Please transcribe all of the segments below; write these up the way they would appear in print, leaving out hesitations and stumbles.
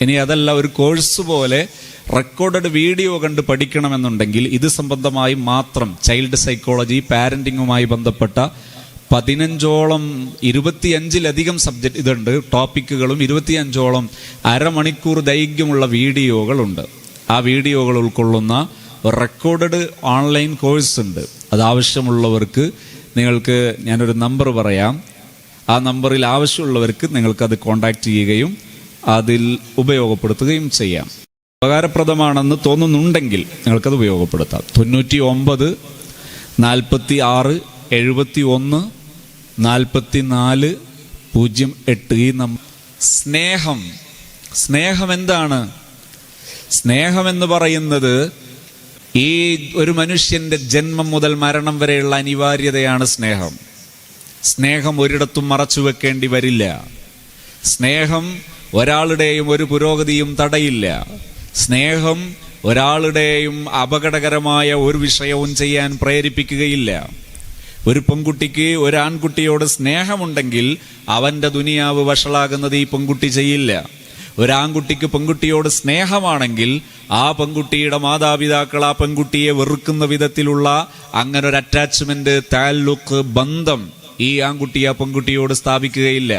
ഇനി അതല്ല, ഒരു കോഴ്സ് പോലെ റെക്കോർഡഡ് വീഡിയോ കണ്ട് പഠിക്കണമെന്നുണ്ടെങ്കിൽ ഇത് സംബന്ധമായി മാത്രം ചൈൽഡ് സൈക്കോളജി, പാരന്റിങ്ങുമായി ബന്ധപ്പെട്ട 15ഓളം 25ലധികം സബ്ജക്റ്റ് ഇതുണ്ട്, ടോപ്പിക്കുകളും 25ഓളം അരമണിക്കൂർ ദൈർഘ്യമുള്ള വീഡിയോകളുണ്ട്. ആ വീഡിയോകൾ ഉൾക്കൊള്ളുന്ന റെക്കോർഡഡ് ഓൺലൈൻ കോഴ്സ് ഉണ്ട്. അത് ആവശ്യമുള്ളവർക്ക് നിങ്ങൾക്ക് ഞാനൊരു നമ്പർ പറയാം. ആ നമ്പറിൽ ആവശ്യമുള്ളവർക്ക് നിങ്ങൾക്കത് കോൺടാക്റ്റ് ചെയ്യുകയും അതിൽ ഉപയോഗപ്പെടുത്തുകയും ചെയ്യാം. ഉപകാരപ്രദമാണെന്ന് തോന്നുന്നുണ്ടെങ്കിൽ നിങ്ങൾക്കത് ഉപയോഗപ്പെടുത്താം. 99 46 71 44 08 ഈ നമ്പർ. സ്നേഹം എന്താണ്? സ്നേഹമെന്ന് പറയുന്നത് ഈ ഒരു മനുഷ്യന്റെ ജന്മം മുതൽ മരണം വരെയുള്ള അനിവാര്യതയാണ് സ്നേഹം. സ്നേഹം ഒരിടത്തും മറച്ചു വെക്കേണ്ടി വരില്ല. സ്നേഹം ഒരാളുടെയും ഒരു പുരോഗതിയും തടയില്ല. സ്നേഹം ഒരാളുടെയും അപകടകരമായ ഒരു വിഷയവും ചെയ്യാൻ പ്രേരിപ്പിക്കുകയില്ല. ഒരു പെൺകുട്ടിക്ക് ഒരു ആൺകുട്ടിയോട് സ്നേഹമുണ്ടെങ്കിൽ അവന്റെ ദുനിയാവ് വഷളാകുന്നത് ഈ പെൺകുട്ടി ചെയ്യില്ല. ഒരാൺകുട്ടിക്ക് പെൺകുട്ടിയോട് സ്നേഹമാണെങ്കിൽ ആ പെൺകുട്ടിയുടെ മാതാപിതാക്കൾ ആ പെൺകുട്ടിയെ വെറുക്കുന്ന വിധത്തിലുള്ള അങ്ങനെ ഒരു അറ്റാച്ച്മെന്റ്, താല്ലുക്ക്, ബന്ധം ഈ ആൺകുട്ടി ആ പെൺകുട്ടിയോട് സ്ഥാപിക്കുകയില്ല.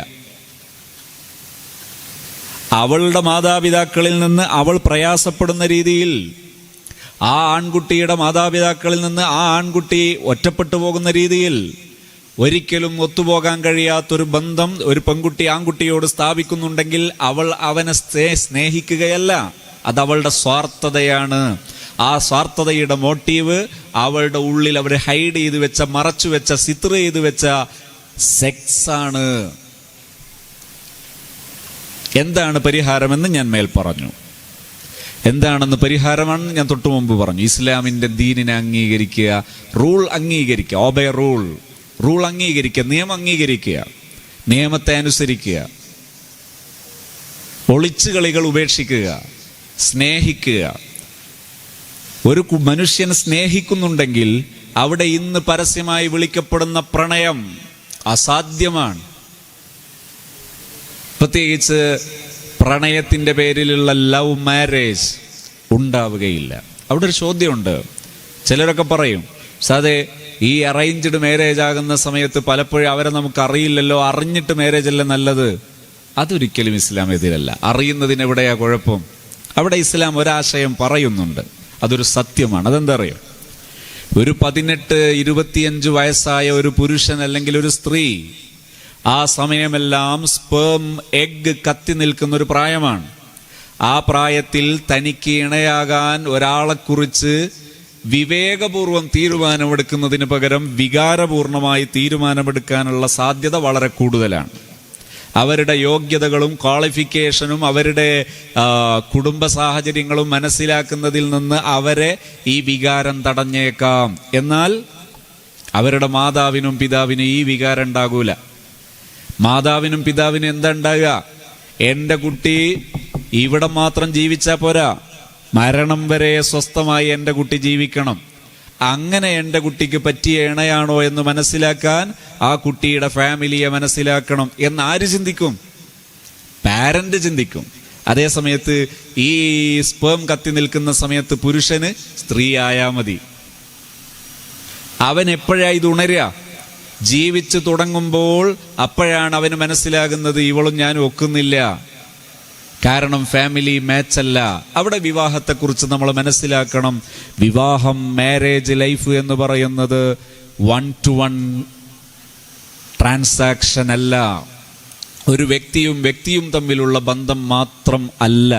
അവളുടെ മാതാപിതാക്കളിൽ നിന്ന് അവൾ പ്രയാസപ്പെടുന്ന രീതിയിൽ, ആ ആൺകുട്ടിയുടെ മാതാപിതാക്കളിൽ നിന്ന് ആ ആൺകുട്ടി ഒറ്റപ്പെട്ടു പോകുന്ന രീതിയിൽ ഒരിക്കലും ഒത്തുപോകാൻ കഴിയാത്തൊരു ബന്ധം ഒരു പെൺകുട്ടി ആൺകുട്ടിയോട് സ്ഥാപിക്കുന്നുണ്ടെങ്കിൽ അവൾ അവനെ സ്നേഹിക്കുകയല്ല, അത് അവളുടെ സ്വാർത്ഥതയാണ്. ആ സ്വാർത്ഥതയുടെ മോട്ടീവ് അവളുടെ ഉള്ളിൽ അവർ ഹൈഡ് ചെയ്ത് വെച്ച, മറച്ചു വെച്ച, സിത്ര ചെയ്ത് വെച്ച സെക്സാണ്. എന്താണ് പരിഹാരമെന്ന് ഞാൻ മേൽ പറഞ്ഞു. എന്താണെന്ന് പരിഹാരമാണെന്ന് ഞാൻ തൊട്ടു മുമ്പ് പറഞ്ഞു. ഇസ്ലാമിന്റെ ദീനിനെ അംഗീകരിക്കുക, റൂൾ അംഗീകരിക്കുക, ഓബേ റൂൾ അംഗീകരിക്കുക, നിയമം അംഗീകരിക്കുക, നിയമത്തെ അനുസരിക്കുക, ഒളിച്ചുകളികൾ ഉപേക്ഷിക്കുക, സ്നേഹിക്കുക. ഒരു മനുഷ്യൻ സ്നേഹിക്കുന്നുണ്ടെങ്കിൽ അവിടെ ഇന്ന് പരസ്യമായി വിളിക്കപ്പെടുന്ന പ്രണയം അസാധ്യമാണ്. പ്രത്യേകിച്ച് പ്രണയത്തിന്റെ പേരിലുള്ള ലവ് മാരേജ് ഉണ്ടാവുകയില്ല. അവിടെ ഒരു ചോദ്യമുണ്ട്. ചിലരൊക്കെ പറയും, സാധേ ഈ അറേഞ്ച്ഡ് മാരേജ് ആകുന്ന സമയത്ത് പലപ്പോഴും അവരെ നമുക്ക് അറിയില്ലല്ലോ, അറിഞ്ഞിട്ട് മാരേജ് അല്ലേ നല്ലത്. അതൊരിക്കലും ഇസ്ലാം എതിരല്ല. അറിയുന്നതിന് എവിടെയാ കുഴപ്പം? അവിടെ ഇസ്ലാം ഒരാശയം പറയുന്നുണ്ട്, അതൊരു സത്യമാണ്. അതെന്താ അറിയോ? ഒരു 18, 25 വയസ്സായ ഒരു പുരുഷൻ അല്ലെങ്കിൽ ഒരു സ്ത്രീ, ആ സമയമെല്ലാം സ്പേം, എഗ് കത്തി നിൽക്കുന്ന ഒരു പ്രായമാണ്. ആ പ്രായത്തിൽ തനിക്ക് ഇണയാകാൻ ഒരാളെക്കുറിച്ച് വിവേകപൂർവം തീരുമാനമെടുക്കുന്നതിന് പകരം വികാരപൂർണമായി തീരുമാനമെടുക്കാനുള്ള സാധ്യത വളരെ കൂടുതലാണ്. അവരുടെ യോഗ്യതകളും ക്വാളിഫിക്കേഷനും അവരുടെ കുടുംബ സാഹചര്യങ്ങളും മനസ്സിലാക്കുന്നതിൽ നിന്ന് അവരെ ഈ വികാരം തടഞ്ഞേക്കാം. എന്നാൽ അവരുടെ മാതാവിനും പിതാവിനും ഈ വികാരം ഉണ്ടാകൂല. മാതാവിനും പിതാവിനും എന്താ ഉണ്ടാകുക? എൻ്റെ കുട്ടി ഇവിടെ മാത്രം ജീവിച്ചാൽ പോരാ, മരണം വരെ സ്വസ്ഥമായി എൻ്റെ കുട്ടി ജീവിക്കണം. അങ്ങനെ എൻ്റെ കുട്ടിക്ക് പറ്റിയ ഇണയാണോ എന്ന് മനസ്സിലാക്കാൻ ആ കുട്ടിയുടെ ഫാമിലിയെ മനസ്സിലാക്കണം എന്ന് ആര് ചിന്തിക്കും? പാരന്റ് ചിന്തിക്കും. അതേ സമയത്ത് ഈ സ്പേം കത്തി നിൽക്കുന്ന സമയത്ത് പുരുഷന് സ്ത്രീ ആയാൽ മതി. അവൻ എപ്പോഴാ ഇത് ഉണരുക? ജീവിച്ചു തുടങ്ങുമ്പോൾ. അപ്പോഴാണ് അവന് മനസ്സിലാകുന്നത് ഇവളും ഞാനും ഒക്കുന്നില്ല, കാരണം ഫാമിലി മാച്ച് അല്ല. അവിടെ വിവാഹത്തെക്കുറിച്ച് നമ്മൾ മനസ്സിലാക്കണം. വിവാഹം, മാരേജ് ലൈഫ് എന്ന് പറയുന്നത് 1-to-1 ട്രാൻസാക്ഷൻ അല്ല. ഒരു വ്യക്തിയും തമ്മിലുള്ള ബന്ധം മാത്രം അല്ല.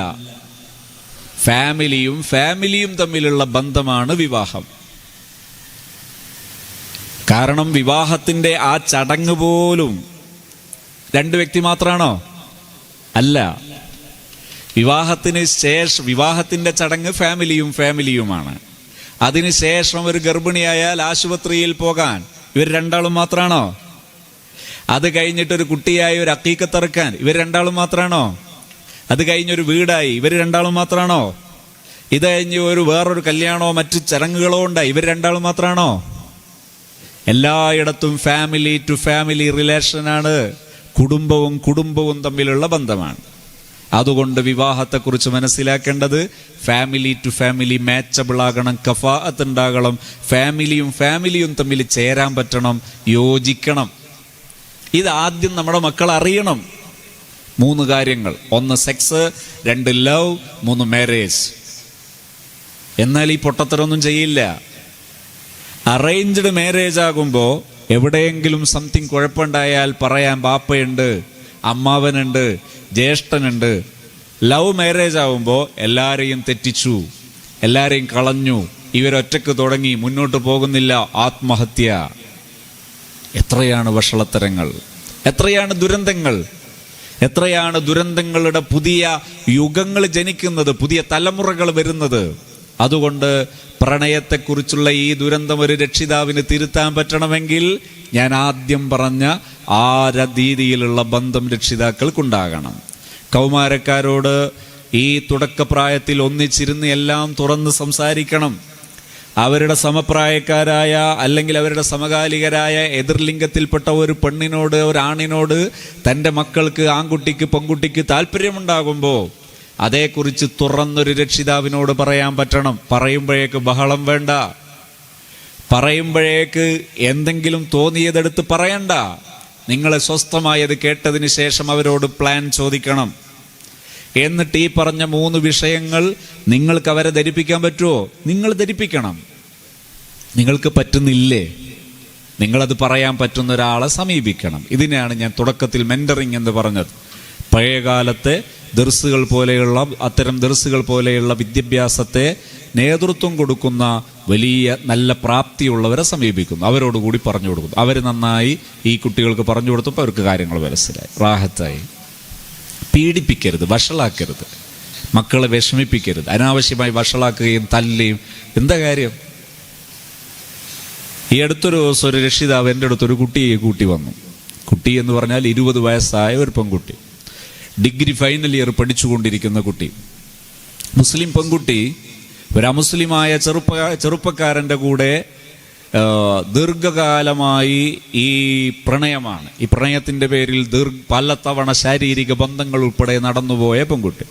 ഫാമിലിയും തമ്മിലുള്ള ബന്ധമാണ് വിവാഹം. കാരണം വിവാഹത്തിന്റെ ആ ചടങ്ങ് പോലും 2 വ്യക്തി മാത്രമാണോ? അല്ല. വിവാഹത്തിന്റെ ചടങ്ങ് ഫാമിലിയുമാണ്. അതിനുശേഷം ഒരു ഗർഭിണിയായാൽ ആശുപത്രിയിൽ പോകാൻ ഇവർ 2 മാത്രമാണോ? അത് കഴിഞ്ഞിട്ടൊരു കുട്ടിയായി ഒരു അക്കീക്കത്തിറക്കാൻ ഇവർ 2 മാത്രമാണോ? അത് കഴിഞ്ഞൊരു വീടായി ഇവർ 2 മാത്രമാണോ? ഇത് കഴിഞ്ഞ് വേറൊരു കല്യാണമോ മറ്റു ചടങ്ങുകളോ ഉണ്ടായി ഇവർ 2 മാത്രമാണോ? എല്ലായിടത്തും ഫാമിലി ടു ഫാമിലി റിലേഷനാണ്. കുടുംബവും തമ്മിലുള്ള ബന്ധമാണ്. അതുകൊണ്ട് വിവാഹത്തെക്കുറിച്ച് മനസ്സിലാക്കേണ്ടത് ഫാമിലി ടു ഫാമിലി മാച്ചബിൾ ആകണം, കഫാഅത്ത് ഉണ്ടാകണം, ഫാമിലിയും തമ്മിൽ ചേരാൻ പറ്റണം, യോജിക്കണം. ഇത് ആദ്യം നമ്മുടെ മക്കൾ അറിയണം. 3 കാര്യങ്ങൾ: 1 സെക്സ്, 2 ലവ്, 3 മാരേജ്. എന്നാൽ ഈ പൊട്ടത്തരൊന്നും ചെയ്യില്ല. അറേഞ്ച്ഡ് മാരേജ് ആകുമ്പോൾ എവിടെയെങ്കിലും സംതിങ് കുഴപ്പമുണ്ടായാൽ പറയാൻ ബാപ്പയുണ്ട്, അമ്മാവനുണ്ട്, ജ്യേഷ്ഠനുണ്ട്. ലവ് മാരേജ് ആവുമ്പോൾ എല്ലാരെയും തെറ്റിച്ചു, എല്ലാരെയും കളഞ്ഞു, ഇവരൊറ്റക്ക് തുടങ്ങി, മുന്നോട്ട് പോകുന്നില്ല, ആത്മഹത്യ. എത്രയാണ് വഷളത്തരങ്ങൾ, എത്രയാണ് ദുരന്തങ്ങൾ, എത്രയാണ് ദുരന്തങ്ങളുടെ പുതിയ യുഗങ്ങൾ ജനിക്കുന്നത്, പുതിയ തലമുറകൾ വരുന്നത്. അതുകൊണ്ട് പ്രണയത്തെക്കുറിച്ചുള്ള ഈ ദുരന്തം ഒരു രക്ഷിതാവിന് തിരുത്താൻ പറ്റണമെങ്കിൽ ഞാൻ ആദ്യം പറഞ്ഞ ആ രീതിയിലുള്ള ബന്ധം രക്ഷിതാക്കൾക്കുണ്ടാകണം. കൗമാരക്കാരോട് ഈ തുടക്കപ്രായത്തിൽ ഒന്നിച്ചിരുന്ന് എല്ലാം തുറന്ന് സംസാരിക്കണം. അവരുടെ സമപ്രായക്കാരായ അല്ലെങ്കിൽ അവരുടെ സമകാലികരായ എതിർലിംഗത്തിൽപ്പെട്ട ഒരു പെണ്ണിനോട്, ഒരാണിനോട് തൻ്റെ മക്കൾക്ക്, ആൺകുട്ടിക്ക്, പെൺകുട്ടിക്ക് താല്പര്യമുണ്ടാകുമ്പോൾ അതേക്കുറിച്ച് തുറന്നൊരു രക്ഷിതാവിനോട് പറയാൻ പറ്റണം. പറയുമ്പോഴേക്ക് ബഹളം വേണ്ട, പറയുമ്പോഴേക്ക് എന്തെങ്കിലും തോന്നിയതെടുത്ത് പറയണ്ട. നിങ്ങൾ സ്വസ്ഥമായത് കേട്ടതിന് ശേഷം അവരോട് പ്ലാൻ ചോദിക്കണം. എന്നിട്ട് ഈ പറഞ്ഞ 3 വിഷയങ്ങൾ നിങ്ങൾക്ക് അവരെ ധരിപ്പിക്കാൻ പറ്റുമോ? നിങ്ങൾ ധരിപ്പിക്കണം. നിങ്ങൾക്ക് പറ്റുന്നില്ലേ, നിങ്ങളത് പറയാൻ പറ്റുന്ന ഒരാളെ സമീപിക്കണം. ഇതിനെയാണ് ഞാൻ തുടക്കത്തിൽ മെന്ററിങ് എന്ന് പറഞ്ഞത്. പഴയകാലത്തെ ദർസുകൾ പോലെയുള്ള, അത്തരം ദർസുകൾ പോലെയുള്ള വിദ്യാഭ്യാസത്തെ നേതൃത്വം കൊടുക്കുന്ന വലിയ നല്ല പ്രാപ്തിയുള്ളവരെ സമീപിക്കുന്നു, അവരോടുകൂടി പറഞ്ഞു കൊടുക്കുന്നു. അവർ നന്നായി ഈ കുട്ടികൾക്ക് പറഞ്ഞു കൊടുത്തപ്പോൾ അവർക്ക് കാര്യങ്ങൾ മനസ്സിലായി, റാഹത്തായി. പീഡിപ്പിക്കരുത്, വഷളാക്കരുത്, മക്കളെ വിഷമിപ്പിക്കരുത്. അനാവശ്യമായി വഷളാക്കുകയും തല്ലുകയും എന്താ കാര്യം? ഈ അടുത്തൊരു ദിവസം ഒരു രക്ഷിതാവ് എൻ്റെ അടുത്തൊരു കുട്ടിയെ കൂട്ടി വന്നു. കുട്ടി എന്ന് പറഞ്ഞാൽ 20 വയസ്സായ ഒരു പെൺകുട്ടി, ഡിഗ്രി ഫൈനൽ ഇയർ പഠിച്ചുകൊണ്ടിരിക്കുന്ന കുട്ടി, മുസ്ലിം പെൺകുട്ടി. ഒരു അമുസ്ലിമായ ചെറുപ്പക്കാരൻ്റെ കൂടെ ദീർഘകാലമായി ഈ പ്രണയമാണ്. ഈ പ്രണയത്തിൻ്റെ പേരിൽ പലതവണ ശാരീരിക ബന്ധങ്ങൾ ഉൾപ്പെടെ നടന്നുപോയ പെൺകുട്ടി.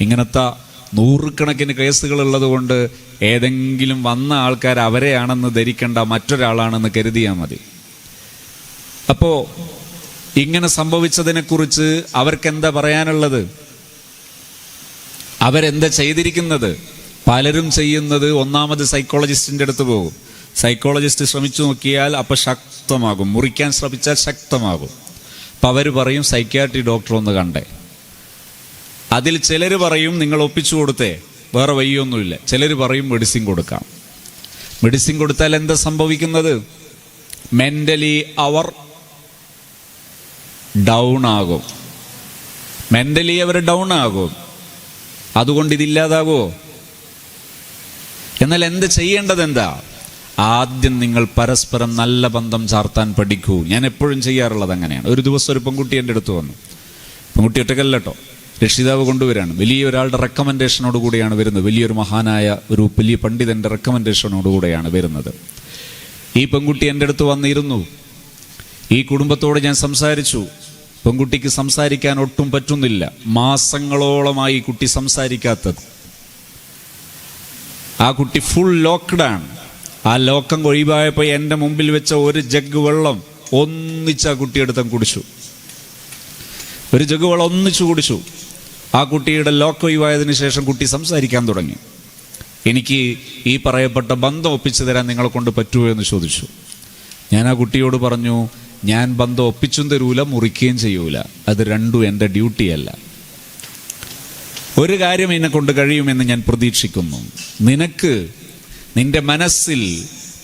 ഇങ്ങനത്തെ 100 കണക്കിന് കേസുകളുള്ളത് കൊണ്ട് ഏതെങ്കിലും വന്ന ആൾക്കാർ അവരെയാണെന്ന് ധരിക്കേണ്ട, മറ്റൊരാളാണെന്ന് കരുതിയാൽ മതി. അപ്പോൾ ഇങ്ങനെ സംഭവിച്ചതിനെക്കുറിച്ച് അവർക്കെന്താ പറയാനുള്ളത്? അവരെന്താ ചെയ്തിരിക്കുന്നത്? പലരും ചെയ്യുന്നത് ഒന്നാമത് സൈക്കോളജിസ്റ്റിൻ്റെ അടുത്ത് പോകും. സൈക്കോളജിസ്റ്റ് ശ്രമിച്ചു നോക്കിയാൽ അപ്പം ശക്തമാകും, മുറിക്കാൻ ശ്രമിച്ചാൽ ശക്തമാകും. അപ്പം അവർ പറയും സൈക്യാട്രി ഡോക്ടർ ഒന്ന് കണ്ടേ. അതിൽ ചിലർ പറയും നിങ്ങൾ ഒപ്പിച്ചു കൊടുത്തേ, വേറെ വഴിയൊന്നുമില്ല. ചിലർ പറയും മെഡിസിൻ കൊടുക്കാം. മെഡിസിൻ കൊടുത്താൽ എന്താ സംഭവിക്കുന്നത്? മെന്റലി അവർ ഡൗൺ ആകും, മെന്റലി അവർ ഡൗൺ ആകും. അതുകൊണ്ട് ഇതില്ലാതാകുമോ? എന്നാൽ എന്ത് ചെയ്യേണ്ടത്? എന്താ? ആദ്യം നിങ്ങൾ പരസ്പരം നല്ല ബന്ധം ചാർത്താൻ പഠിക്കൂ. ഞാൻ എപ്പോഴും ചെയ്യാറുള്ളത് അങ്ങനെയാണ്. ഒരു ദിവസം ഒരു പെൺകുട്ടി എൻ്റെ അടുത്ത് വന്നു. പെൺകുട്ടി ഒറ്റക്കല്ല കേട്ടോ, രക്ഷിതാവ് കൊണ്ടുവരാണ്. വലിയൊരാളുടെ റെക്കമെൻഡേഷനോട് കൂടിയാണ് വരുന്നത്. വലിയൊരു മഹാനായ ഒരു വലിയ പണ്ഡിതൻ്റെ റെക്കമെൻഡേഷനോട് കൂടെയാണ് വരുന്നത്. ഈ പെൺകുട്ടി എൻ്റെ അടുത്ത് വന്നിരുന്നു. ഈ കുടുംബത്തോട് ഞാൻ സംസാരിച്ചു. പെൺകുട്ടിക്ക് സംസാരിക്കാൻ ഒട്ടും പറ്റുന്നില്ല. മാസങ്ങളോളമായി കുട്ടി സംസാരിക്കാത്തത്. ആ കുട്ടി ഫുൾ ലോക്ക്ഡാണ്. ആ ലോക്കം ഒഴിവായപ്പോൾ എൻ്റെ മുമ്പിൽ വെച്ച ഒരു ജഗ് വെള്ളം ഒന്നിച്ച് ആ കുട്ടിയെടുത്ത് കുടിച്ചു. ഒരു ജഗ് വെള്ളം ഒന്നിച്ചു കുടിച്ചു. ആ കുട്ടിയുടെ ലോക്ക് ഒഴിവായതിനു ശേഷം കുട്ടി സംസാരിക്കാൻ തുടങ്ങി. എനിക്ക് ഈ പറയപ്പെട്ട ബന്ധം ഒപ്പിച്ചു തരാൻ നിങ്ങളെ കൊണ്ട് പറ്റുമോ എന്ന് ചോദിച്ചു. ഞാൻ ആ കുട്ടിയോട് പറഞ്ഞു, ഞാൻ ബന്ധം ഒപ്പിച്ചും തരൂല, മുറിക്കുകയും ചെയ്യൂല. അത് രണ്ടും എൻ്റെ ഡ്യൂട്ടിയല്ല. ഒരു കാര്യം എന്നെ കൊണ്ട് കഴിയുമെന്ന് ഞാൻ പ്രതീക്ഷിക്കുന്നു. നിനക്ക് നിന്റെ മനസ്സിൽ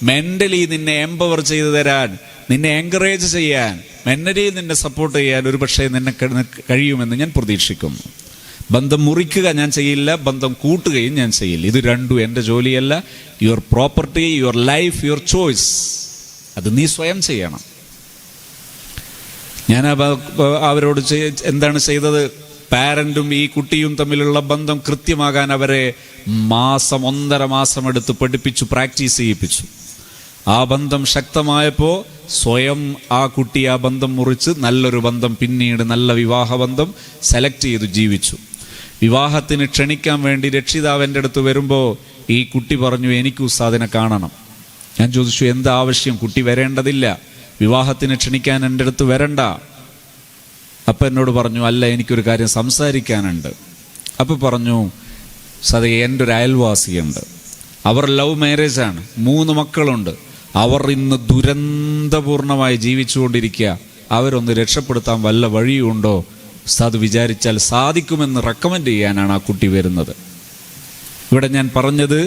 മെന്റലി നിന്നെ എംപവർ ചെയ്തു തരാൻ, നിന്നെ എൻകറേജ് ചെയ്യാൻ, മെന്റലി നിന്നെ സപ്പോർട്ട് ചെയ്യാൻ ഒരു പക്ഷേ നിന്നെ കഴിയുമെന്ന് ഞാൻ പ്രതീക്ഷിക്കുന്നു. ബന്ധം മുറിക്കുക ഞാൻ ചെയ്യില്ല, ബന്ധം കൂട്ടുകയും ഞാൻ ചെയ്യില്ല. ഇത് രണ്ടും എൻ്റെ ജോലിയല്ല. Your property, your life, your choice. അത് നീ സ്വയം ചെയ്യണം. ഞാൻ അവരോട് എന്താണ് ചെയ്തത്? പാരന്റും ഈ കുട്ടിയും തമ്മിലുള്ള ബന്ധം കൃത്യമാകാൻ അവരെ 1.5 മാസം എടുത്ത് പഠിപ്പിച്ചു, പ്രാക്ടീസ് ചെയ്യിപ്പിച്ചു. ആ ബന്ധം ശക്തമായപ്പോൾ സ്വയം ആ കുട്ടി ആ ബന്ധം മുറിച്ച് നല്ലൊരു ബന്ധം, പിന്നീട് നല്ല വിവാഹബന്ധം സെലക്ട് ചെയ്തു ജീവിച്ചു. വിവാഹത്തിന് ക്ഷണിക്കാൻ വേണ്ടി രക്ഷിതാവ് എൻ്റെ അടുത്ത് വരുമ്പോൾ ഈ കുട്ടി പറഞ്ഞു, എനിക്ക് ഉസ്താദിനെ കാണണം. ഞാൻ ചോദിച്ചു, എന്താ ആവശ്യം? കുട്ടി വരേണ്ടതില്ല, വിവാഹത്തിന് ക്ഷണിക്കാൻ എൻ്റെ അടുത്ത് വരണ്ട. അപ്പം എന്നോട് പറഞ്ഞു, അല്ല, എനിക്കൊരു കാര്യം സംസാരിക്കാനുണ്ട്. അപ്പം പറഞ്ഞു, സതേ, എൻ്റെ ഒരു അയൽവാസിയുണ്ട്, അവർ ലവ് മാരേജാണ്, 3 മക്കളുണ്ട്, അവർ ഇന്ന് ദുരന്തപൂർണമായി ജീവിച്ചുകൊണ്ടിരിക്കുക, അവരൊന്ന് രക്ഷപ്പെടുത്താൻ വല്ല വഴിയുണ്ടോ? ഉസ്താദ് വിചാരിച്ചാൽ സാധിക്കുമെന്ന് റെക്കമെൻഡ് ചെയ്യാനാണ് ആ കുട്ടി വരുന്നത്. ഇവിടെ ഞാൻ പറഞ്ഞത്,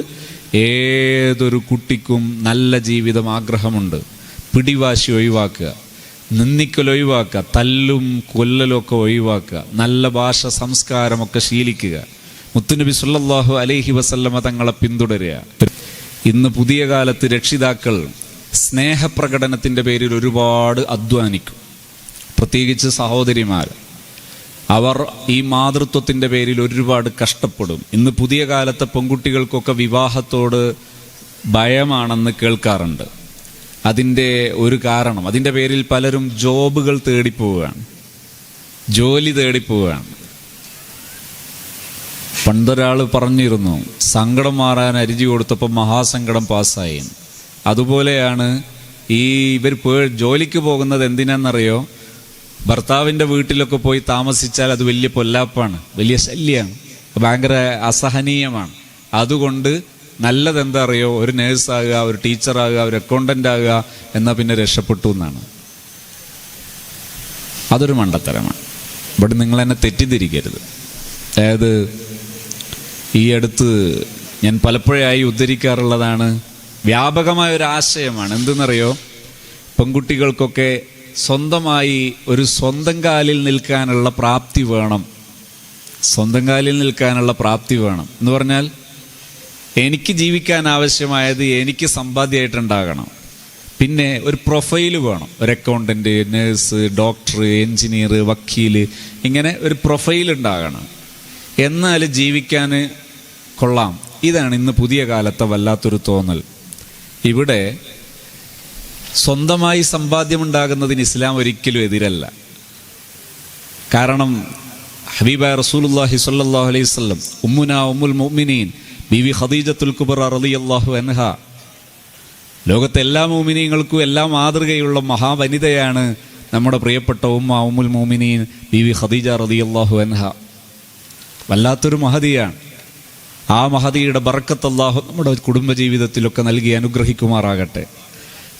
ഏതൊരു കുട്ടിക്കും നല്ല ജീവിതം ആഗ്രഹമുണ്ട്. പിടിവാശി ഒഴിവാക്കുക, നിന്ദിക്കൽ ഒഴിവാക്കുക, തല്ലും കൊല്ലലും ഒക്കെ ഒഴിവാക്കുക, നല്ല ഭാഷ സംസ്കാരമൊക്കെ ശീലിക്കുക, മുത്തുനബി സല്ലല്ലാഹു അലൈഹി വസല്ലമ തങ്ങളെ പിന്തുടരുക. ഇന്ന് പുതിയ കാലത്ത് രക്ഷിതാക്കൾ സ്നേഹപ്രകടനത്തിൻ്റെ പേരിൽ ഒരുപാട് അധ്വാനിക്കും, പ്രത്യേകിച്ച് സഹോദരിമാർ. അവർ ഈ മാതൃത്വത്തിൻ്റെ പേരിൽ ഒരുപാട് കഷ്ടപ്പെടും. ഇന്ന് പുതിയ കാലത്തെ പെൺകുട്ടികൾക്കൊക്കെ വിവാഹത്തോട് ഭയമാണെന്ന് കേൾക്കാറുണ്ട്. അതിൻ്റെ ഒരു കാരണം, അതിൻ്റെ പേരിൽ പലരും ജോബുകൾ തേടിപ്പോവുകയാണ്, ജോലി തേടിപ്പോവുകയാണ്. പണ്ടൊരാൾ പറഞ്ഞിരുന്നു, സങ്കടം മാറാൻ അരിഞ്ഞു കൊടുത്തപ്പോൾ മഹാസങ്കടം പാസ്സായി. അതുപോലെയാണ് ഇവർ ജോലിക്ക് പോകുന്നത്. എന്തിനാണെന്നറിയോ? ഭർത്താവിൻ്റെ വീട്ടിലൊക്കെ പോയി താമസിച്ചാൽ അത് വലിയ പൊല്ലാപ്പാണ്, വലിയ ശല്യമാണ്, ഭയങ്കര അസഹനീയമാണ്. അതുകൊണ്ട് നല്ലത് എന്താ അറിയോ? ഒരു നേഴ്സാകുക, ഒരു ടീച്ചറാകുക, ഒരു അക്കൗണ്ടൻ്റ് ആകുക, എന്നാൽ പിന്നെ രക്ഷപ്പെട്ടു എന്നാണ്. അതൊരു മണ്ടത്തരമാണ്. ഇവിടെ നിങ്ങൾ എന്നെ തെറ്റിദ്ധരിക്കരുത്. അതായത് ഈ അടുത്ത് ഞാൻ പലപ്പോഴായി ഉദ്ധരിക്കാറുള്ളതാണ്, വ്യാപകമായ ഒരു ആശയമാണ്. എന്തെന്നറിയോ? പെൺകുട്ടികൾക്കൊക്കെ സ്വന്തമായി ഒരു സ്വന്തം കാലിൽ നിൽക്കാനുള്ള പ്രാപ്തി വേണം. സ്വന്തം കാലിൽ നിൽക്കാനുള്ള പ്രാപ്തി വേണം എന്ന് പറഞ്ഞാൽ, എനിക്ക് ജീവിക്കാൻ ആവശ്യമായത് എനിക്ക് സമ്പാദ്യമായിട്ടുണ്ടാകണം. പിന്നെ ഒരു പ്രൊഫൈല് വേണം. ഒരു അക്കൗണ്ടൻറ്റ്, നേഴ്സ്, ഡോക്ടർ, എൻജിനീയർ, വക്കീൽ, ഇങ്ങനെ ഒരു പ്രൊഫൈൽ ഉണ്ടാകണം. എന്നാൽ ജീവിക്കാൻ കൊള്ളാം. ഇതാണ് ഇന്ന് പുതിയ കാലത്തെ വല്ലാത്തൊരു തോന്നൽ. ഇവിടെ സ്വന്തമായി സമ്പാദ്യമുണ്ടാകുന്നതിന് ഇസ്ലാം ഒരിക്കലും എതിരല്ല. കാരണം ഹബീബായ റസൂലുള്ളാഹി സ്വല്ലല്ലാഹു അലൈഹി വസല്ലം, ഉമ്മുൽ മുഅ്മിനീൻ ബീവി ഖദീജത്തുൽ കുബ്ര റളിയല്ലാഹു അൻഹ, ലോകത്തെ എല്ലാ മുഅ്മിനീങ്ങൾക്കും എല്ലാം മാതൃകയുള്ള മഹാവനിതയാണ് നമ്മുടെ പ്രിയപ്പെട്ട ഉമ്മുൽ മുഅ്മിനീൻ ബീവി ഖദീജ റളിയല്ലാഹു അൻഹ. വല്ലാത്തൊരു മഹദിയാണ്. ആ മഹദിയുടെ ബർക്കത്ത് അല്ലാഹു നമ്മുടെ കുടുംബജീവിതത്തിലൊക്കെ നൽകി അനുഗ്രഹിക്കുമാറാകട്ടെ.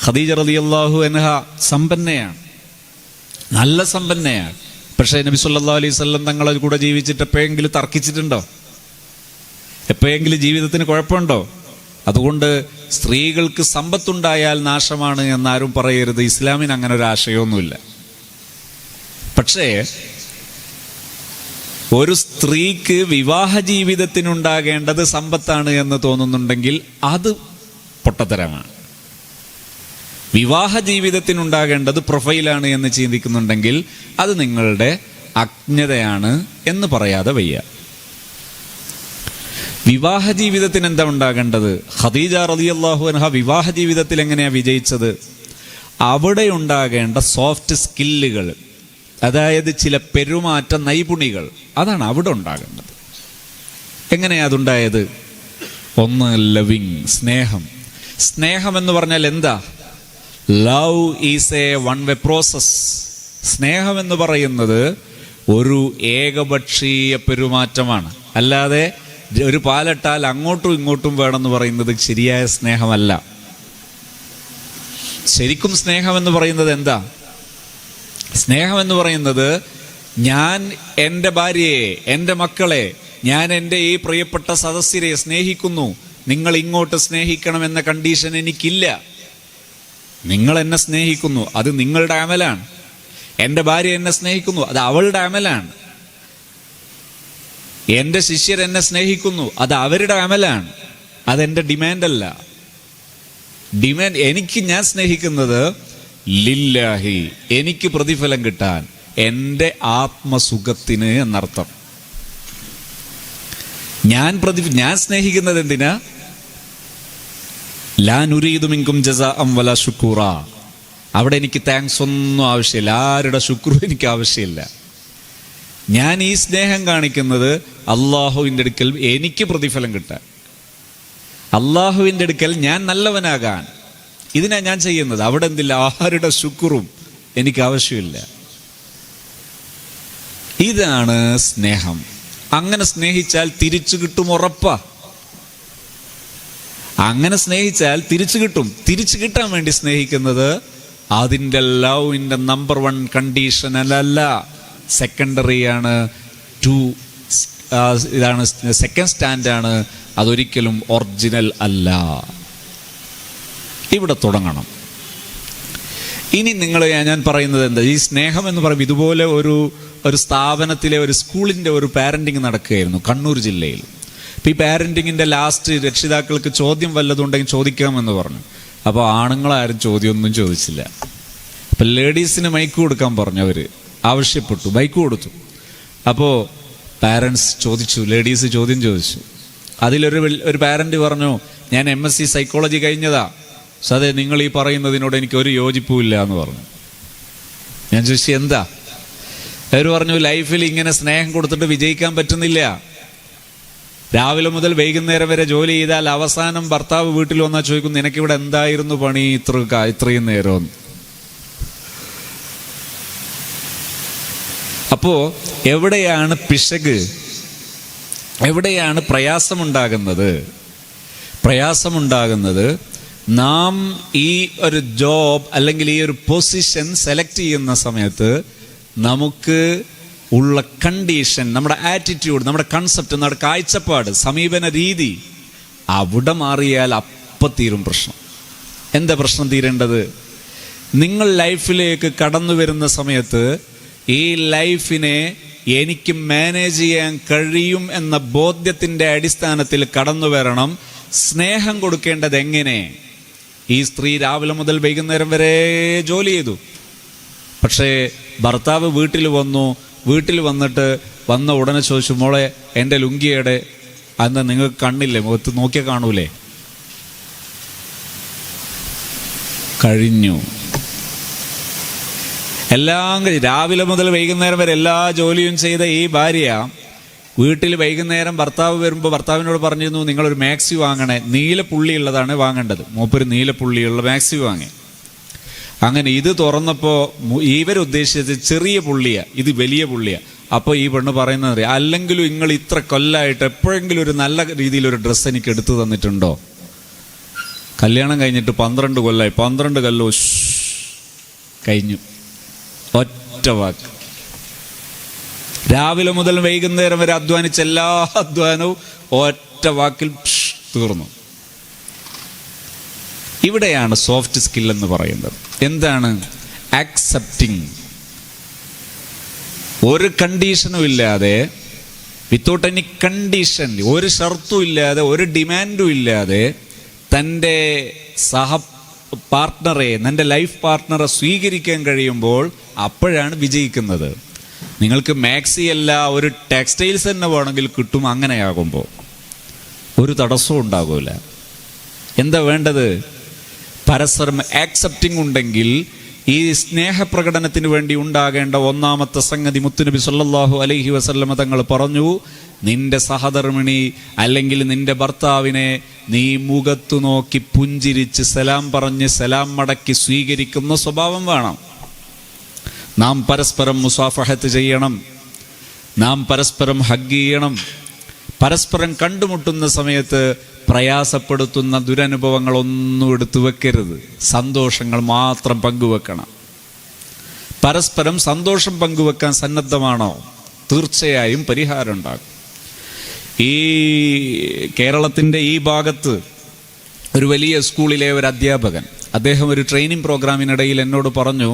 ഖദീജ റളിയല്ലാഹു അൻഹ സമ്പന്നയാണ്, നല്ല സമ്പന്നയാണ്. പക്ഷേ നബി സല്ലല്ലാഹു അലൈഹി വസല്ലം തങ്ങളെ കൂടെ ജീവിച്ചിട്ട് എപ്പോഴെങ്കിലും തർക്കിച്ചിട്ടുണ്ടോ? എപ്പോഴെങ്കിലും ജീവിതത്തിന് കുഴപ്പമുണ്ടോ? അതുകൊണ്ട് സ്ത്രീകൾക്ക് സമ്പത്തുണ്ടായാൽ നാശമാണ് എന്നാരും പറയരുത്. ഇസ്ലാമിന് അങ്ങനെ ഒരു ആശയമൊന്നുമില്ല. പക്ഷേ ഒരു സ്ത്രീക്ക് വിവാഹ ജീവിതത്തിനുണ്ടാകേണ്ടത് സമ്പത്താണ് എന്ന് തോന്നുന്നുണ്ടെങ്കിൽ അത് പൊട്ടത്തരമാണ്. വിവാഹ ജീവിതത്തിനുണ്ടാകേണ്ടത് പ്രൊഫൈലാണ് എന്ന് ചിന്തിക്കുന്നുണ്ടെങ്കിൽ അത് നിങ്ങളുടെ അജ്ഞതയാണ് എന്ന് പറയാതെ വയ്യ. വിവാഹ ജീവിതത്തിന് എന്താ ഉണ്ടാകേണ്ടത്? ഖദീജ റളിയല്ലാഹു അൻഹ വിവാഹ ജീവിതത്തിൽ എങ്ങനെയാ വിജയിച്ചത്? അവിടെ ഉണ്ടാകേണ്ട സോഫ്റ്റ് സ്കില്ലുകൾ, അതായത് ചില പെരുമാറ്റ നൈപുണികൾ, അതാണ് അവിടെ ഉണ്ടാകേണ്ടത്. എങ്ങനെയാ അതുണ്ടായത്? ഒന്ന്, ലവിങ്, സ്നേഹം. സ്നേഹം എന്ന് പറഞ്ഞാൽ എന്താ? Love is A one way process. സ്നേഹം എന്ന് പറയുന്നത് ഒരു ഏകപക്ഷീയ പെരുമാറ്റമാണ്. അല്ലാതെ ഒരു പാലിട്ടാൽ അങ്ങോട്ടും ഇങ്ങോട്ടും വേണമെന്ന് പറയുന്നത് ശരിയായ സ്നേഹമല്ല. ശരിക്കും സ്നേഹം എന്ന് പറയുന്നത് എന്താ? സ്നേഹം എന്ന് പറയുന്നത്, ഞാൻ എൻ്റെ ഭാര്യയെ, എൻ്റെ മക്കളെ, ഞാൻ എൻ്റെ ഈ പ്രിയപ്പെട്ട സദസ്യരെ സ്നേഹിക്കുന്നു, നിങ്ങൾ ഇങ്ങോട്ട് സ്നേഹിക്കണമെന്ന കണ്ടീഷൻ എനിക്കില്ല. നിങ്ങൾ എന്നെ സ്നേഹിക്കുന്നു, അത് നിങ്ങളുടെ അമലാണ്. എൻ്റെ ഭാര്യ എന്നെ സ്നേഹിക്കുന്നു, അത് അവളുടെ അമലാണ്. എൻ്റെ ശിഷ്യർ എന്നെ സ്നേഹിക്കുന്നു, അത് അവരുടെ അമലാണ്. അതെൻ്റെ ഡിമാൻഡല്ല. ഞാൻ സ്നേഹിക്കുന്നത് ലില്ലാഹി, എനിക്ക് പ്രതിഫലം കിട്ടാൻ, എൻ്റെ ആത്മസുഖത്തിന് എന്നർത്ഥം. ഞാൻ സ്നേഹിക്കുന്നത് എന്തിനാ? ലാ നുരീദു മിൻകും ജസാഅൻ വലാ ശുക്കൂറ. അവിടെ എനിക്ക് താങ്ക്സ് ഒന്നും ആവശ്യമില്ല, ആരുടെ ശുക്രും എനിക്ക് ആവശ്യമില്ല. ഞാൻ ഈ സ്നേഹം കാണിക്കുന്നത് അള്ളാഹുവിൻ്റെ അടുക്കൽ എനിക്ക് പ്രതിഫലം കിട്ടാൻ, അള്ളാഹുവിൻ്റെ അടുക്കൽ ഞാൻ നല്ലവനാകാൻ. ഇതിനാ ഞാൻ ചെയ്യുന്നത്. അവിടെ എന്തില്ല, ആരുടെ ശുക്റും എനിക്ക് ആവശ്യമില്ല. ഇതാണ് സ്നേഹം. അങ്ങനെ സ്നേഹിച്ചാൽ തിരിച്ചു കിട്ടും, ഉറപ്പാ. അങ്ങനെ സ്നേഹിച്ചാൽ തിരിച്ചു കിട്ടും. തിരിച്ചു കിട്ടാൻ വേണ്ടി സ്നേഹിക്കുന്നത് അതിൻ്റെ ലവിൻ്റെ നമ്പർ 1 കണ്ടീഷൻ അല്ല, സെക്കൻഡറി ആണ്. ഇതാണ് സെക്കൻഡ് സ്റ്റാൻഡാണ്. അതൊരിക്കലും ഒറിജിനൽ അല്ല. ഇവിടെ തുടങ്ങണം. ഇനി ഞാൻ പറയുന്നത് എന്താ, ഈ സ്നേഹം എന്ന് പറയുമ്പോൾ ഇതുപോലെ ഒരു സ്ഥാപനത്തിലെ ഒരു സ്കൂളിൻ്റെ ഒരു പാരന്റിങ് നടക്കുകയായിരുന്നു കണ്ണൂർ ജില്ലയിൽ. അപ്പോൾ ഈ പാരന്റിങ്ങിൻ്റെ ലാസ്റ്റ് രക്ഷിതാക്കൾക്ക് ചോദ്യം വല്ലതുണ്ടെങ്കിൽ ചോദിക്കാമെന്ന് പറഞ്ഞു. അപ്പോൾ ആണുങ്ങളാരും ചോദ്യമൊന്നും ചോദിച്ചില്ല. അപ്പം ലേഡീസിന് മൈക്ക് കൊടുക്കാൻ പറഞ്ഞു. അവർ ആവശ്യപ്പെട്ടു, മൈക്ക് കൊടുത്തു. അപ്പോൾ പാരൻസ് ചോദിച്ചു, ലേഡീസ് ചോദ്യം ചോദിച്ചു. അതിലൊരു പാരന്റ് പറഞ്ഞു, ഞാൻ MSc സൈക്കോളജി കഴിഞ്ഞതാ, അതെ നിങ്ങൾ ഈ പറയുന്നതിനോട് എനിക്ക് ഒരു യോജിപ്പുമില്ല എന്ന് പറഞ്ഞു. ഞാൻ ചോദിച്ചു എന്താ? അവർ പറഞ്ഞു, ലൈഫിൽ ഇങ്ങനെ സ്നേഹം കൊടുത്തിട്ട് വിജയിക്കാൻ പറ്റുന്നില്ല. രാവിലെ മുതൽ വൈകുന്നേരം വരെ ജോലി ചെയ്താൽ അവസാനം ഭർത്താവ് വീട്ടിൽ വന്നാൽ ചോദിക്കും, നിനക്കിവിടെ എന്തായിരുന്നു പണി ഇത്രയും നേരം? അപ്പോ എവിടെയാണ് പിശക്? എവിടെയാണ് പ്രയാസമുണ്ടാകുന്നത്? പ്രയാസമുണ്ടാകുന്നത് നാം ഈ ഒരു ജോബ് അല്ലെങ്കിൽ ഈ ഒരു പൊസിഷൻ സെലക്ട് ചെയ്യുന്ന സമയത്ത് നമുക്ക് ഉള്ള കണ്ടീഷൻ, നമ്മുടെ ആറ്റിറ്റ്യൂഡ്, നമ്മുടെ കൺസെപ്റ്റ്, നമ്മുടെ കാഴ്ചപ്പാട്, സമീപന രീതി അവിടെ മാറിയാൽ അപ്പം തീരും പ്രശ്നം. എന്താ പ്രശ്നം തീരേണ്ടത്? നിങ്ങൾ ലൈഫിലേക്ക് കടന്നു വരുന്ന സമയത്ത് ഈ ലൈഫിനെ എനിക്ക് മാനേജ് ചെയ്യാൻ കഴിയും എന്ന ബോധ്യത്തിൻ്റെ അടിസ്ഥാനത്തിൽ കടന്നു വരണം. സ്നേഹം കൊടുക്കേണ്ടത് എങ്ങനെ? ഈ സ്ത്രീ രാവിലെ മുതൽ വൈകുന്നേരം വരെ ജോലി ചെയ്തു. പക്ഷേ ഭർത്താവ് വീട്ടിൽ വന്നു. വീട്ടിൽ വന്ന ഉടനെ ചോദിച്ചു, മോളെ എൻ്റെ ലുങ്കിയുടെ അന്ന് നിങ്ങൾക്ക് കണ്ണില്ലേ, മുഖത്ത് നോക്കിയാൽ കാണൂലേ? കഴിഞ്ഞു. എല്ലാം രാവിലെ മുതൽ വൈകുന്നേരം വരെ എല്ലാ ജോലിയും ചെയ്ത ഈ ഭാര്യ വീട്ടിൽ വൈകുന്നേരം ഭർത്താവ് വരുമ്പോൾ ഭർത്താവിനോട് പറഞ്ഞിരുന്നു, നിങ്ങളൊരു മാക്സി വാങ്ങണേ, നീലപ്പുള്ളിയുള്ളതാണ് വാങ്ങേണ്ടത്. മൂപ്പര് നീലപ്പുള്ളിയുള്ള മാക്സി വാങ്ങി. അങ്ങനെ ഇത് തുറന്നപ്പോൾ ഇവരുദ്ദേശിച്ചത് ചെറിയ പുള്ളിയാ, ഇത് വലിയ പുള്ളിയാ. അപ്പോൾ ഈ പെണ്ണ് പറയുന്നത്, അല്ലെങ്കിലും നിങ്ങൾ ഇത്ര കൊല്ലമായിട്ട് എപ്പോഴെങ്കിലും ഒരു നല്ല രീതിയിലൊരു ഡ്രസ്സ് എനിക്ക് എടുത്തു തന്നിട്ടുണ്ടോ? കല്യാണം കഴിഞ്ഞിട്ട് 12 കൊല്ലമായി. 12 കൊല്ലം കഴിഞ്ഞു. ഒറ്റ വാക്ക്. രാവിലെ മുതൽ വൈകുന്നേരം വരെ അധ്വാനിച്ച എല്ലാ അധ്വാനവും ഒറ്റ വാക്കിൽ തീർന്നു. ഇവിടെയാണ് സോഫ്റ്റ് സ്കിൽ എന്ന് പറയുന്നത്. എന്താണ്? ആക്സെപ്റ്റിംഗ്. ഒരു കണ്ടീഷനും ഇല്ലാതെ, വിത്തൗട്ട് എനി കണ്ടീഷൻ, ഒരു ഷർത്തും ഇല്ലാതെ, ഒരു ഡിമാൻഡും ഇല്ലാതെ തൻ്റെ പാർട്ട്ണറെ, തൻ്റെ ലൈഫ് പാർട്ട്ണറെ സ്വീകരിക്കാൻ കഴിയുമ്പോൾ അപ്പോഴാണ് വിജയിക്കുന്നത്. നിങ്ങൾക്ക് മാക്സി അല്ല, ഒരു ടെക്സ്റ്റൈൽസ് തന്നെ വേണമെങ്കിൽ കിട്ടും. അങ്ങനെയാകുമ്പോൾ ഒരു തടസ്സവും ഉണ്ടാകില്ല. എന്താ വേണ്ടത്? പരസ്പരം ആക്സെപ്റ്റിംഗ് ഉണ്ടെങ്കിൽ ഈ സ്നേഹപ്രകടനത്തിന് വേണ്ടി ഉണ്ടാകേണ്ട ഒന്നാമത്തെ സംഗതി മുത്തുനബി സല്ലല്ലാഹു അലൈഹി വസല്ലമ തങ്ങൾ പറഞ്ഞു, നിന്റെ സഹധർമ്മിണി അല്ലെങ്കിൽ നിന്റെ ഭർത്താവിനെ നീ മുഖത്തു നോക്കി പുഞ്ചിരിച്ച് സലാം പറഞ്ഞ് സലാം മടക്കി സ്വീകരിക്കുന്ന സ്വഭാവം വേണം. നാം പരസ്പരം മുസാഫഹത്ത് ചെയ്യണം. നാം പരസ്പരം ഹഗ് ചെയ്യണം. പരസ്പരം കണ്ടുമുട്ടുന്ന സമയത്ത് പ്രയാസപ്പെടുത്തുന്ന ദുരനുഭവങ്ങളൊന്നും എടുത്തു വെക്കരുത്. സന്തോഷങ്ങൾ മാത്രം പങ്കുവെക്കണം. പരസ്പരം സന്തോഷം പങ്കുവെക്കാൻ സന്നദ്ധമാണോ? തീർച്ചയായും പരിഹാരം ഉണ്ടാകും. ഈ കേരളത്തിൻ്റെ ഈ ഭാഗത്ത് ഒരു വലിയ സ്കൂളിലെ ഒരു അധ്യാപകൻ, അദ്ദേഹം ഒരു ട്രെയിനിങ് പ്രോഗ്രാമിനിടയിൽ എന്നോട് പറഞ്ഞു,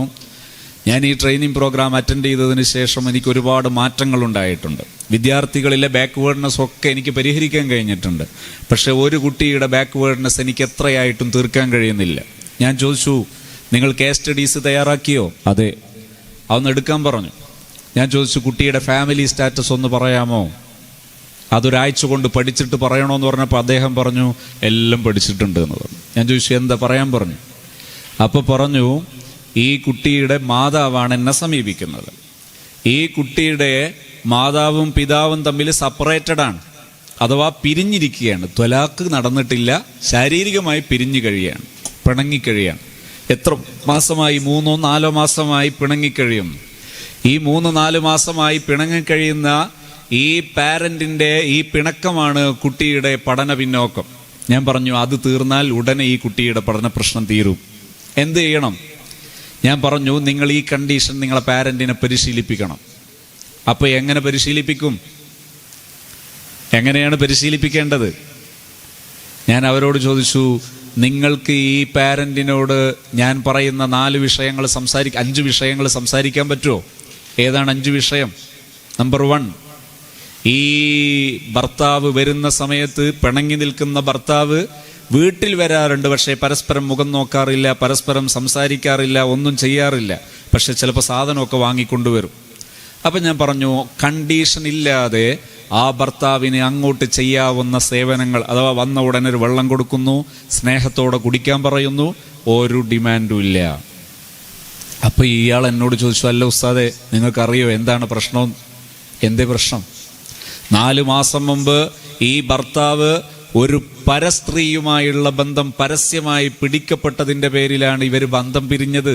ഞാൻ ഈ ട്രെയിനിങ് പ്രോഗ്രാം അറ്റൻഡ് ചെയ്തതിന് ശേഷം എനിക്ക് ഒരുപാട് മാറ്റങ്ങൾ ഉണ്ടായിട്ടുണ്ട്. വിദ്യാർത്ഥികളിലെ ബാക്ക്വേർഡ്നെസ് ഒക്കെ എനിക്ക് പരിഹരിക്കാൻ കഴിഞ്ഞിട്ടുണ്ട്. പക്ഷെ ഒരു കുട്ടിയുടെ ബാക്ക്വേർഡ്നെസ് എനിക്ക് എത്രയായിട്ടും തീർക്കാൻ കഴിയുന്നില്ല. ഞാൻ ചോദിച്ചു, നിങ്ങൾ കേസ് സ്റ്റഡീസ് തയ്യാറാക്കിയോ? അതെ. അതൊന്ന് എടുക്കാൻ പറഞ്ഞു. ഞാൻ ചോദിച്ചു, കുട്ടിയുടെ ഫാമിലി സ്റ്റാറ്റസ് ഒന്ന് പറയാമോ? അതൊരാഴ്ച കൊണ്ട് പഠിച്ചിട്ട് പറയണമെന്ന് പറഞ്ഞപ്പോൾ അദ്ദേഹം പറഞ്ഞു, എല്ലാം പഠിച്ചിട്ടുണ്ട് എന്ന് പറഞ്ഞു. ഞാൻ ചോദിച്ചു, എന്താ പറയാൻ പറഞ്ഞു? അപ്പോൾ പറഞ്ഞു, ഈ കുട്ടിയുടെ മാതാവാണ് എന്നെ സമീപിക്കുന്നത്. ഈ കുട്ടിയുടെ മാതാവും പിതാവും തമ്മിൽ സെപ്പറേറ്റഡ് ആണ്, അഥവാ പിരിഞ്ഞിരിക്കുകയാണ്. ത്വലാഖ് നടന്നിട്ടില്ല, ശാരീരികമായി പിരിഞ്ഞു കഴിയാണ്, പിണങ്ങിക്കഴിയാണ്. എത്ര മാസമായി? 3-4 മാസമായി പിണങ്ങിക്കഴിയും. ഈ 3-4 മാസമായി പിണങ്ങിക്കഴിയുന്ന ഈ പാരന്റിന്റെ ഈ പിണക്കമാണ് കുട്ടിയുടെ പഠന പിന്നോക്കം. ഞാൻ പറഞ്ഞു അത് തീർന്നാൽ ഉടനെ ഈ കുട്ടിയുടെ പഠന പ്രശ്നം തീരും. എന്ത് ചെയ്യണം? ഞാൻ പറഞ്ഞു നിങ്ങൾ ഈ കണ്ടീഷൻ നിങ്ങളെ പാരന്റിനെ പരിശീലിപ്പിക്കണം. അപ്പോൾ എങ്ങനെ പരിശീലിപ്പിക്കും? എങ്ങനെയാണ് പരിശീലിപ്പിക്കേണ്ടത്? ഞാൻ അവരോട് ചോദിച്ചു, നിങ്ങൾക്ക് ഈ പാരന്റിനോട് ഞാൻ പറയുന്ന 5 വിഷയങ്ങൾ സംസാരിക്കാൻ പറ്റുമോ? ഏതാണ് 5 വിഷയം? നമ്പർ 1, ഈ ഭർത്താവ് വരുന്ന സമയത്ത്, പിണങ്ങി നിൽക്കുന്ന ഭർത്താവ് വീട്ടിൽ വരാറുണ്ട്, പക്ഷേ പരസ്പരം മുഖം നോക്കാറില്ല, പരസ്പരം സംസാരിക്കാറില്ല, ഒന്നും ചെയ്യാറില്ല. പക്ഷെ ചിലപ്പോൾ സാധനമൊക്കെ വാങ്ങിക്കൊണ്ടുവരും. അപ്പം ഞാൻ പറഞ്ഞു, കണ്ടീഷൻ ഇല്ലാതെ ആ ഭർത്താവിന് അങ്ങോട്ട് ചെയ്യാവുന്ന സേവനങ്ങൾ, അഥവാ വന്ന ഉടനെ ഒരു വെള്ളം കൊടുക്കുന്നു, സ്നേഹത്തോടെ കുടിക്കാൻ പറയുന്നു, ഒരു ഡിമാൻഡും ഇല്ല. അപ്പോൾ ഇയാൾ എന്നോട് ചോദിച്ചു, അല്ല ഉസ്താദെ, നിങ്ങൾക്കറിയോ എന്താണ് പ്രശ്നം? എന്തേ പ്രശ്നം? 4 മാസം മുമ്പ് ഈ ഭർത്താവ് ഒരു പരസ്ത്രീയുമായുള്ള ബന്ധം പരസ്യമായി പിടിക്കപ്പെട്ടതിൻ്റെ പേരിലാണ് ഇവർ ബന്ധം പിരിഞ്ഞത്.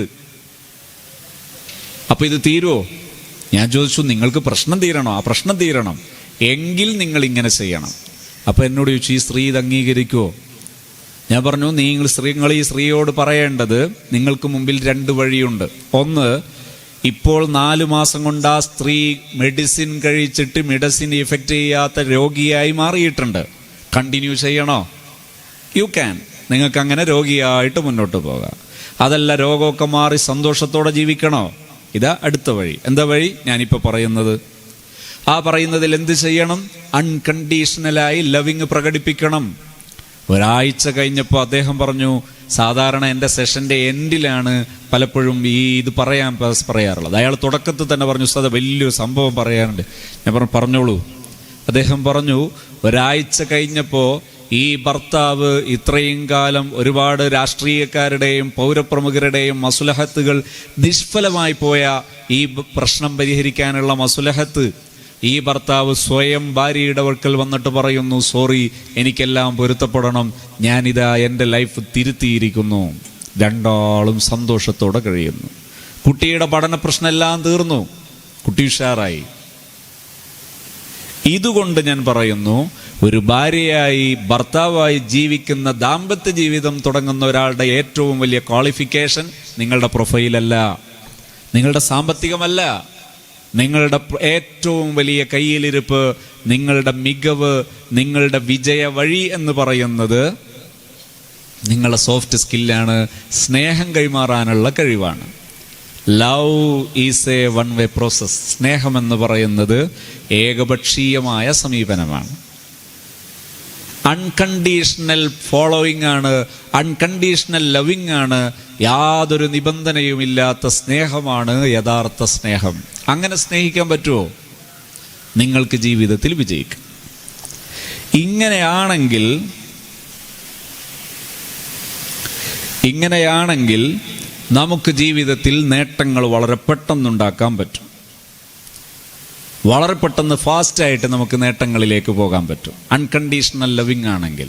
അപ്പൊ ഇത് തീരുമോ? ഞാൻ ചോദിച്ചു, നിങ്ങൾക്ക് പ്രശ്നം തീരണോ? ആ പ്രശ്നം തീരണം എങ്കിൽ നിങ്ങൾ ഇങ്ങനെ ചെയ്യണം. അപ്പൊ എന്നോട് ചോദിച്ചു, ഈ സ്ത്രീ ഇത് അംഗീകരിക്കുമോ? ഞാൻ പറഞ്ഞു, നിങ്ങൾ ഈ സ്ത്രീയോട് പറയേണ്ടത്, നിങ്ങൾക്ക് മുമ്പിൽ 2 വഴിയുണ്ട്. ഒന്ന്, ഇപ്പോൾ 4 മാസം കൊണ്ട് ആ സ്ത്രീ മെഡിസിൻ കഴിച്ചിട്ട് മെഡിസിൻ ഇഫക്റ്റ് ചെയ്യാത്ത രോഗിയായി മാറിയിട്ടുണ്ട്. കണ്ടിന്യൂ ചെയ്യണോ? You can. നിങ്ങൾക്ക് അങ്ങനെ രോഗിയായിട്ട് മുന്നോട്ട് പോകാം. അതല്ല, രോഗമൊക്കെ മാറി സന്തോഷത്തോടെ ജീവിക്കണോ? ഇതാ അടുത്ത വഴി. എന്താ വഴി? ഞാനിപ്പോൾ പറയുന്നത്. ആ പറയുന്നതിൽ എന്ത് ചെയ്യണം? അൺകണ്ടീഷണലായി ലവിങ് പ്രകടിപ്പിക്കണം. ഒരാഴ്ച കഴിഞ്ഞപ്പോൾ അദ്ദേഹം പറഞ്ഞു, സാധാരണ എൻ്റെ സെഷൻ്റെ എൻഡിലാണ് പലപ്പോഴും ഇത് പറയാറുള്ളത്. അയാൾ തുടക്കത്തിൽ തന്നെ പറഞ്ഞു, ഉസ്താദ് വലിയൊരു സംഭവം പറയാനുണ്ട്. ഞാൻ പറഞ്ഞോളൂ. അദ്ദേഹം പറഞ്ഞു, ഒരാഴ്ച കഴിഞ്ഞപ്പോൾ ഈ ഭർത്താവ് ഇത്രയും കാലം ഒരുപാട് രാഷ്ട്രീയക്കാരുടെയും പൗരപ്രമുഖരുടെയും മസുലഹത്തുകൾ നിഷ്ഫലമായി പോയ ഈ പ്രശ്നം പരിഹരിക്കാനുള്ള മസുലഹത്ത് ഈ ഭർത്താവ് സ്വയം ഭാര്യയുടെ അടുക്കൽ വന്നിട്ട് പറയുന്നു, സോറി, എനിക്കെല്ലാം പൊരുത്തപ്പെടണം, ഞാനിതാ എൻ്റെ ലൈഫ് തിരുത്തിയിരിക്കുന്നു. രണ്ടാളും സന്തോഷത്തോടെ കഴിയുന്നു. കുട്ടിയുടെ പഠന പ്രശ്നമെല്ലാം തീർന്നു, കുട്ടി ഉഷാറായി. ഇതുകൊണ്ട് ഞാൻ പറയുന്നു, ഒരു ഭാര്യയായി ഭർത്താവായി ജീവിക്കുന്ന ദാമ്പത്യ ജീവിതം തുടങ്ങുന്ന ഒരാളുടെ ഏറ്റവും വലിയ ക്വാളിഫിക്കേഷൻ നിങ്ങളുടെ പ്രൊഫൈലല്ല, നിങ്ങളുടെ സാമ്പത്തികമല്ല. നിങ്ങളുടെ ഏറ്റവും വലിയ കയ്യിലിരിപ്പ്, നിങ്ങളുടെ മികവ്, നിങ്ങളുടെ വിജയ വഴി എന്ന് പറയുന്നത് നിങ്ങളുടെ സോഫ്റ്റ് സ്കില്ലാണ്, സ്നേഹം കൈമാറാനുള്ള കഴിവാണ്. Love is A one way process. സ്നേഹം എന്ന് പറയുന്നത് ഏകപക്ഷീയമായ സമീപനമാണ്. അൺകണ്ടീഷണൽ ഫോളോയിങ് ആണ്, അൺകണ്ടീഷണൽ ലവിങ് ആണ്, യാതൊരു നിബന്ധനയുമില്ലാത്ത സ്നേഹമാണ് യഥാർത്ഥ സ്നേഹം. അങ്ങനെ സ്നേഹിക്കാൻ പറ്റുമോ? നിങ്ങൾക്ക് ജീവിതത്തിൽ വിജയിക്കും. ഇങ്ങനെയാണെങ്കിൽ നമുക്ക് ജീവിതത്തിൽ നേട്ടങ്ങൾ വളരെ പെട്ടെന്നുണ്ടാക്കാൻ പറ്റും. വളരെ പെട്ടെന്ന് ഫാസ്റ്റായിട്ട് നമുക്ക് നേട്ടങ്ങളിലേക്ക് പോകാൻ പറ്റും, അൺകണ്ടീഷണൽ ലവിങ് ആണെങ്കിൽ.